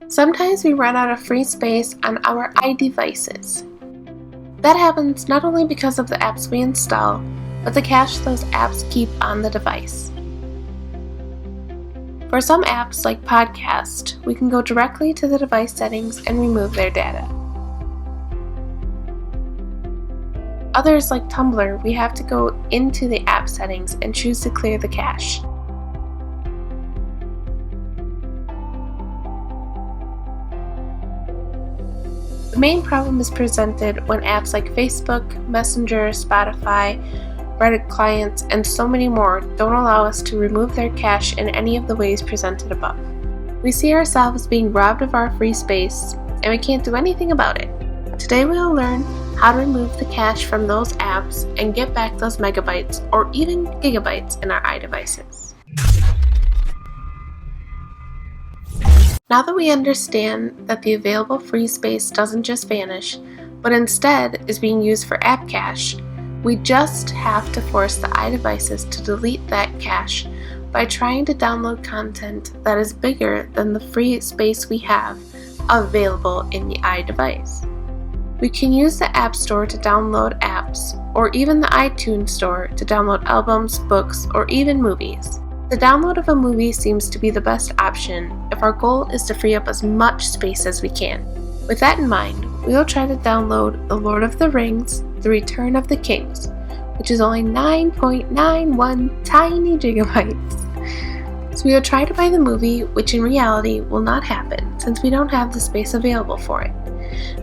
Sometimes we run out of free space on our iDevices. That happens not only because of the apps we install, but the cache those apps keep on the device. For some apps like Podcast, we can go directly to the device settings and remove their data. Others like Tumblr, we have to go into the app settings and choose to clear the cache. The main problem is presented when apps like Facebook, Messenger, Spotify, Reddit clients, and so many more don't allow us to remove their cache in any of the ways presented above. We see ourselves being robbed of our free space, and we can't do anything about it. Today we will learn how to remove the cache from those apps and get back those megabytes or even gigabytes in our iDevices. Now that we understand that the available free space doesn't just vanish, but instead is being used for app cache, we just have to force the iDevices to delete that cache by trying to download content that is bigger than the free space we have available in the iDevice. We can use the App Store to download apps, or even the iTunes Store to download albums, books, or even movies. The download of a movie seems to be the best option if our goal is to free up as much space as we can. With that in mind, we will try to download The Lord of the Rings, The Return of the Kings, which is only 9.91 tiny gigabytes. So we will try to buy the movie, which in reality will not happen since we don't have the space available for it.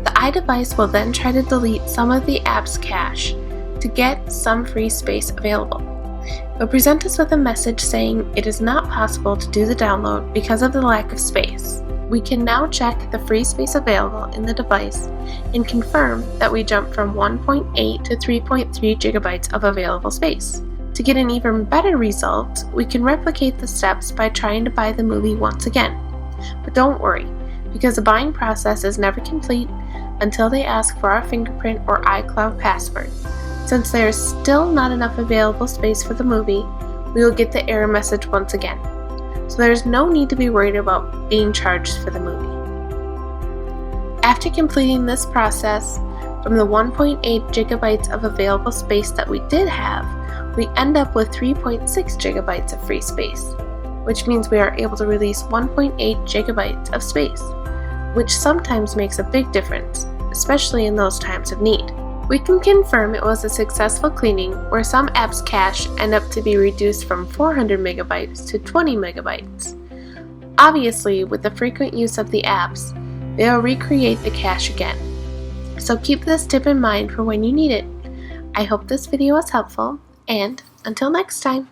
The iDevice will then try to delete some of the app's cache to get some free space available. It will present us with a message saying it is not possible to do the download because of the lack of space. We can now check the free space available in the device and confirm that we jumped from 1.8 to 3.3 gigabytes of available space. To get an even better result, we can replicate the steps by trying to buy the movie once again. But don't worry, because the buying process is never complete until they ask for our fingerprint or iCloud password. Since there is still not enough available space for the movie, we will get the error message once again. So there is no need to be worried about being charged for the movie. After completing this process, from the 1.8 gigabytes of available space that we did have, we end up with 3.6 gigabytes of free space, which means we are able to release 1.8 gigabytes of space, which sometimes makes a big difference, especially in those times of need. We can confirm it was a successful cleaning where some apps' cache end up to be reduced from 400 megabytes to 20 megabytes. Obviously, with the frequent use of the apps, they will recreate the cache again. So keep this tip in mind for when you need it. I hope this video was helpful, and until next time.